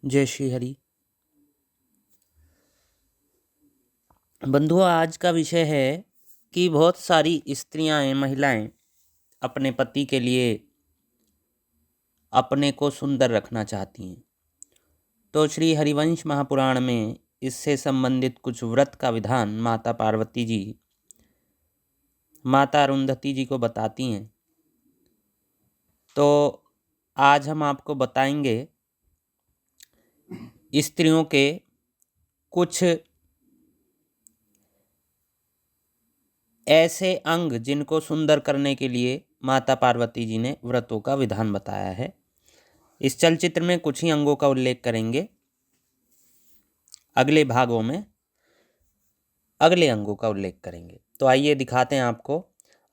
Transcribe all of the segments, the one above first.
जय श्री हरि। बंधुओं, आज का विषय है कि बहुत सारी स्त्रियां महिलाएं अपने पति के लिए अपने को सुंदर रखना चाहती हैं। तो श्री हरिवंश महापुराण में इससे संबंधित कुछ व्रत का विधान माता पार्वती जी माता अरुंधति जी को बताती हैं। तो आज हम आपको बताएंगे स्त्रियों के कुछ ऐसे अंग जिनको सुंदर करने के लिए माता पार्वती जी ने व्रतों का विधान बताया है। इस चलचित्र में कुछ ही अंगों का उल्लेख करेंगे, अगले भागों में अगले अंगों का उल्लेख करेंगे। तो आइए दिखाते हैं आपको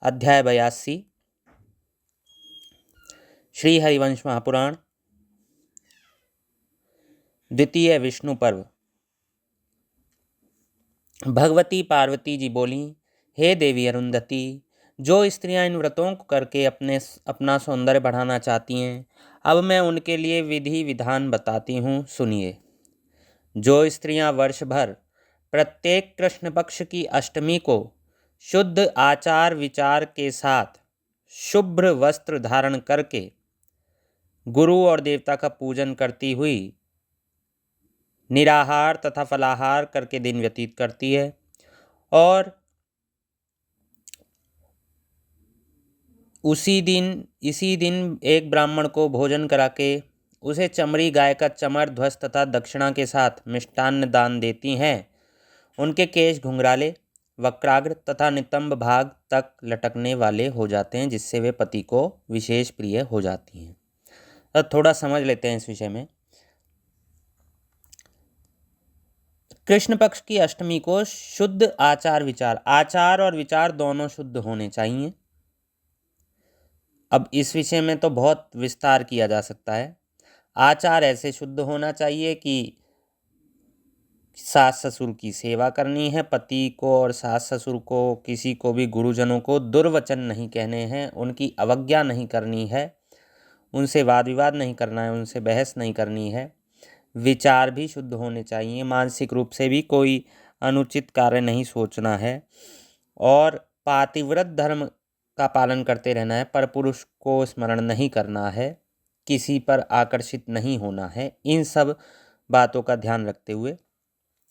अध्याय 82 श्री हरिवंश महापुराण, द्वितीय विष्णु पर्व। भगवती पार्वती जी बोली, हे देवी अरुंधति, जो स्त्रियां इन व्रतों को करके अपना सौंदर्य बढ़ाना चाहती हैं, अब मैं उनके लिए विधि विधान बताती हूँ, सुनिए। जो स्त्रियां वर्ष भर प्रत्येक कृष्ण पक्ष की अष्टमी को शुद्ध आचार विचार के साथ शुभ्र वस्त्र धारण करके गुरु और देवता का पूजन करती हुई निराहार तथा फलाहार करके दिन व्यतीत करती है और इसी दिन एक ब्राह्मण को भोजन करा के उसे चमड़ी गाय का चमर ध्वज तथा दक्षिणा के साथ मिष्टान्न दान देती हैं, उनके केश घुंघराले, वक्राग्र तथा नितंब भाग तक लटकने वाले हो जाते हैं, जिससे वे पति को विशेष प्रिय हो जाती हैं। तो थोड़ा समझ लेते हैं इस विषय में। कृष्ण पक्ष की अष्टमी को शुद्ध आचार और विचार दोनों शुद्ध होने चाहिए। अब इस विषय में तो बहुत विस्तार किया जा सकता है। आचार ऐसे शुद्ध होना चाहिए कि सास ससुर की सेवा करनी है, पति को और सास ससुर को, किसी को भी गुरुजनों को दुर्वचन नहीं कहने हैं, उनकी अवज्ञा नहीं करनी है, उनसे वाद विवाद नहीं करना है, उनसे बहस नहीं करनी है। विचार भी शुद्ध होने चाहिए, मानसिक रूप से भी कोई अनुचित कार्य नहीं सोचना है और पातिव्रत धर्म का पालन करते रहना है, पर पुरुष को स्मरण नहीं करना है, किसी पर आकर्षित नहीं होना है। इन सब बातों का ध्यान रखते हुए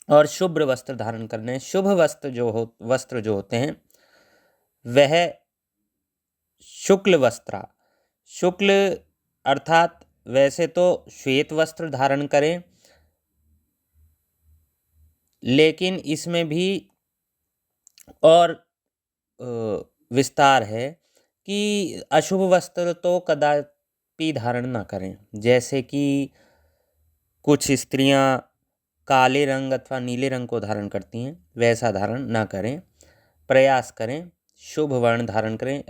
और शुभ्र वस्त्र धारण करने हैं। शुभ वस्त्र जो होते हैं वह शुक्ल अर्थात वैसे तो श्वेत वस्त्र धारण करें, लेकिन इसमें भी और विस्तार है कि अशुभ वस्त्र तो कदापि धारण ना करें। जैसे कि कुछ स्त्रियां काले रंग अथवा नीले रंग को धारण करती हैं, वैसा धारण ना करें। प्रयास करें शुभ वर्ण धारण करें।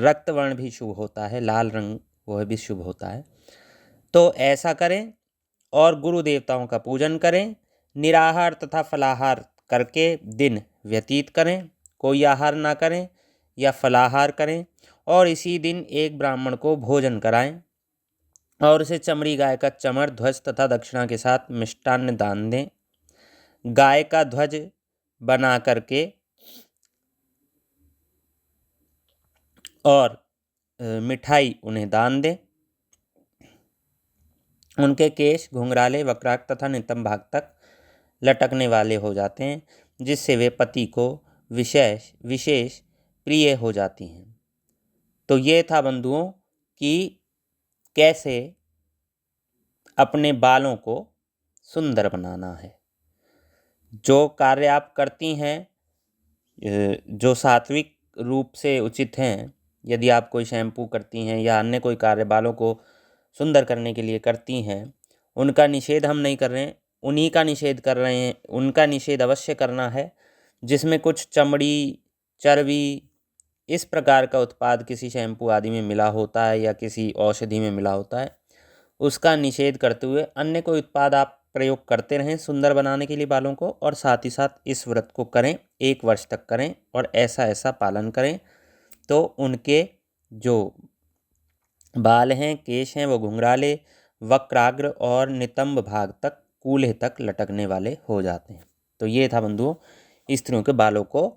रक्त वर्ण भी शुभ होता है, लाल रंग वह भी शुभ होता है। तो ऐसा करें और गुरु देवताओं का पूजन करें। निराहार तथा फलाहार करके दिन व्यतीत करें, कोई आहार ना करें या फलाहार करें और इसी दिन एक ब्राह्मण को भोजन कराएं और उसे चमड़ी गाय का चमर ध्वज तथा दक्षिणा के साथ मिष्टान्न दान दें। गाय का ध्वज बना करके और मिठाई उन्हें दान दें। उनके केश घुंघराले, वक्राग्र तथा नितंब भाग तक लटकने वाले हो जाते हैं, जिससे वे पति को विशेष प्रिय हो जाती हैं। तो ये था बंधुओं कि कैसे अपने बालों को सुंदर बनाना है। जो कार्य आप करती हैं जो सात्विक रूप से उचित हैं, यदि आप कोई शैम्पू करती हैं या अन्य कोई कार्य बालों को सुंदर करने के लिए करती हैं, उनका निषेध हम नहीं कर रहे हैं, उन्हीं का निषेध कर रहे हैं। उनका निषेध अवश्य करना है जिसमें कुछ चमड़ी, चर्बी, इस प्रकार का उत्पाद किसी शैम्पू आदि में मिला होता है या किसी औषधि में मिला होता है, उसका निषेध करते हुए अन्य कोई उत्पाद आप प्रयोग करते रहें सुंदर बनाने के लिए बालों को, और साथ ही साथ इस व्रत को करें, 1 वर्ष तक करें और ऐसा पालन करें। तो उनके जो बाल हैं, केश हैं, वो घुंघराले, वक्राग्र और नितंब भाग तक कूल्हे तक लटकने वाले हो जाते हैं। तो ये था बंधुओं स्त्रियों के बालों को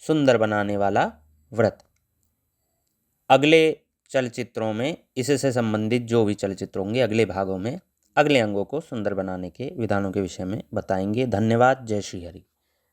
सुंदर बनाने वाला व्रत। अगले चलचित्रों में इससे संबंधित जो भी चलचित्र होंगे अगले भागों में अगले अंगों को सुंदर बनाने के विधानों के विषय में बताएंगे। धन्यवाद। जय श्री हरि।